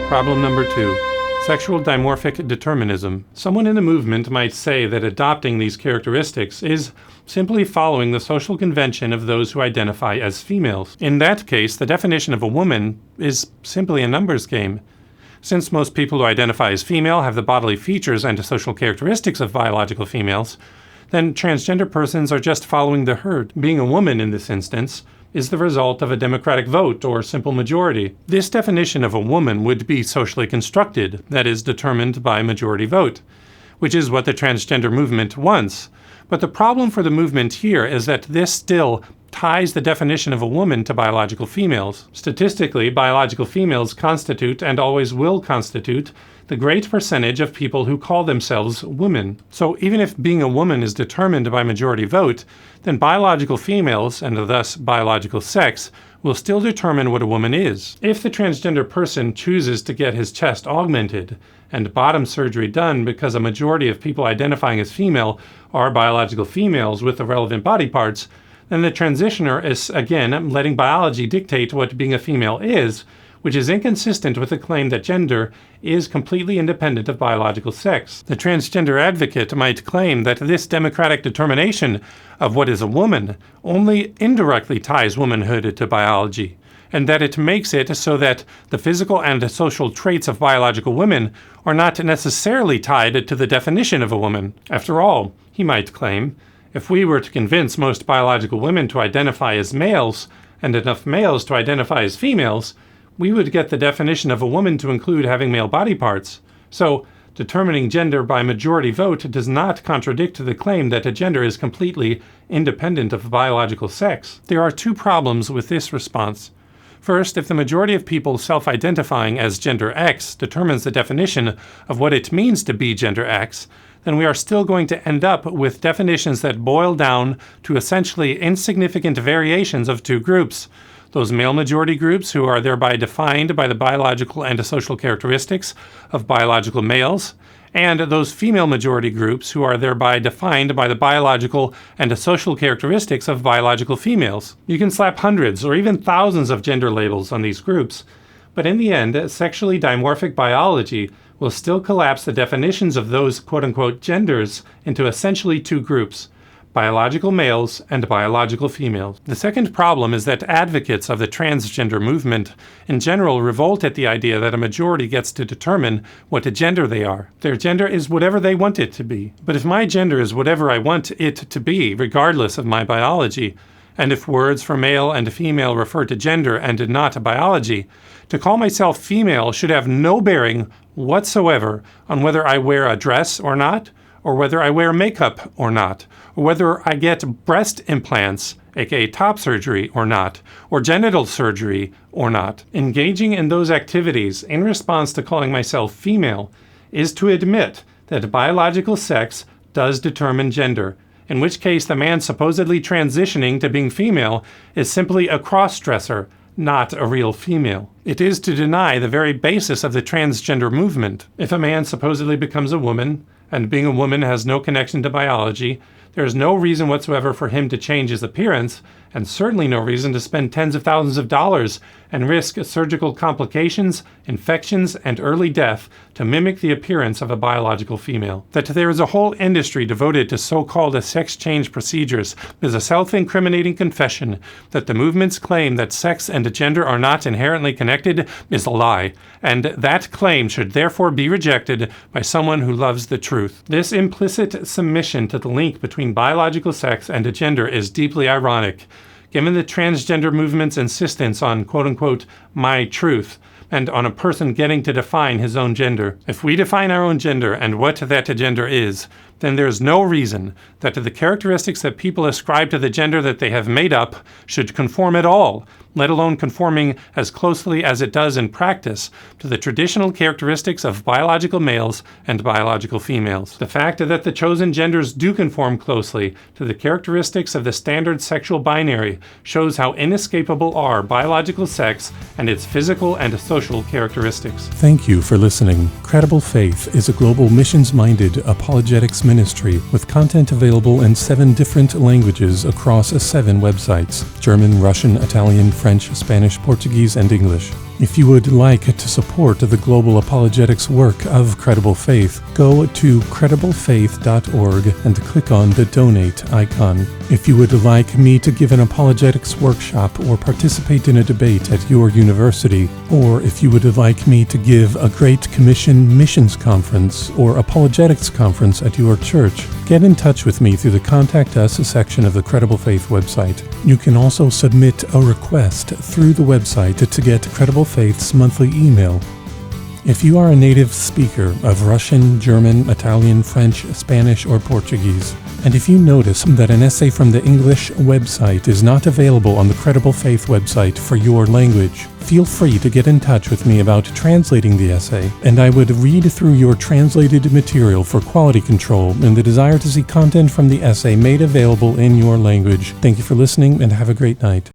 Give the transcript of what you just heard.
Problem number 2. Sexual dimorphic determinism. Someone in a movement might say that adopting these characteristics is simply following the social convention of those who identify as females. In that case, the definition of a woman is simply a numbers game. Since most people who identify as female have the bodily features and social characteristics of biological females, then transgender persons are just following the herd. Being a woman in this instance is the result of a democratic vote or simple majority. This definition of a woman would be socially constructed, that is, determined by majority vote, which is what the transgender movement wants. But the problem for the movement here is that this still ties the definition of a woman to biological females. Statistically, biological females constitute, and always will constitute, the great percentage of people who call themselves women. So even if being a woman is determined by majority vote, then biological females, and thus biological sex, will still determine what a woman is. If the transgender person chooses to get his chest augmented and bottom surgery done because a majority of people identifying as female are biological females with the relevant body parts, then the transitioner is, again, letting biology dictate what being a female is, which is inconsistent with the claim that gender is completely independent of biological sex. The transgender advocate might claim that this democratic determination of what is a woman only indirectly ties womanhood to biology, and that it makes it so that the physical and social traits of biological women are not necessarily tied to the definition of a woman. After all, he might claim, if we were to convince most biological women to identify as males, and enough males to identify as females, we would get the definition of a woman to include having male body parts. So, determining gender by majority vote does not contradict the claim that a gender is completely independent of biological sex. There are two problems with this response. First, if the majority of people self-identifying as gender X determines the definition of what it means to be gender X, then we are still going to end up with definitions that boil down to essentially insignificant variations of two groups. Those male majority groups who are thereby defined by the biological and social characteristics of biological males, and those female majority groups who are thereby defined by the biological and social characteristics of biological females. You can slap hundreds or even thousands of gender labels on these groups, but in the end, sexually dimorphic biology will still collapse the definitions of those quote-unquote genders into essentially two groups: biological males and biological females. The second problem is that advocates of the transgender movement in general revolt at the idea that a majority gets to determine what gender they are. Their gender is whatever they want it to be. But if my gender is whatever I want it to be, regardless of my biology, and if words for male and female refer to gender and not biology, to call myself female should have no bearing whatsoever on whether I wear a dress or not, or whether I wear makeup or not, or whether I get breast implants, aka top surgery, or not, or genital surgery or not. Engaging in those activities in response to calling myself female is to admit that biological sex does determine gender, in which case the man supposedly transitioning to being female is simply a cross-dresser, not a real female. It is to deny the very basis of the transgender movement. If a man supposedly becomes a woman, and being a woman has no connection to biology, there is no reason whatsoever for him to change his appearance, and certainly no reason to spend tens of thousands of dollars and risk surgical complications, infections, and early death to mimic the appearance of a biological female. That there is a whole industry devoted to so-called sex change procedures is a self-incriminating confession that the movement's claim that sex and gender are not inherently connected is a lie, and that claim should therefore be rejected by someone who loves the truth. This implicit submission to the link between biological sex and gender is deeply ironic, given the transgender movement's insistence on quote-unquote my truth, and on a person getting to define his own gender. If we define our own gender and what that gender is, then there's no reason that the characteristics that people ascribe to the gender that they have made up should conform at all, let alone conforming as closely as it does in practice to the traditional characteristics of biological males and biological females. The fact that the chosen genders do conform closely to the characteristics of the standard sexual binary shows how inescapable are biological sex and its physical and social characteristics. Thank you for listening. Credible Faith is a global missions-minded apologetics ministry with content available in 7 different languages across 7 websites: German, Russian, Italian, French, Spanish, Portuguese, and English. If you would like to support the global apologetics work of Credible Faith, go to crediblefaith.org and click on the donate icon. If you would like me to give an apologetics workshop or participate in a debate at your university, or if you would like me to give a Great Commission missions conference or apologetics conference at your church, get in touch with me through the Contact Us section of the Credible Faith website. You can also submit a request through the website to get Credible Faith's monthly email. If you are a native speaker of Russian, German, Italian, French, Spanish, or Portuguese, and if you notice that an essay from the English website is not available on the Credible Faith website for your language, feel free to get in touch with me about translating the essay, and I would read through your translated material for quality control and the desire to see content from the essay made available in your language. Thank you for listening, and have a great night.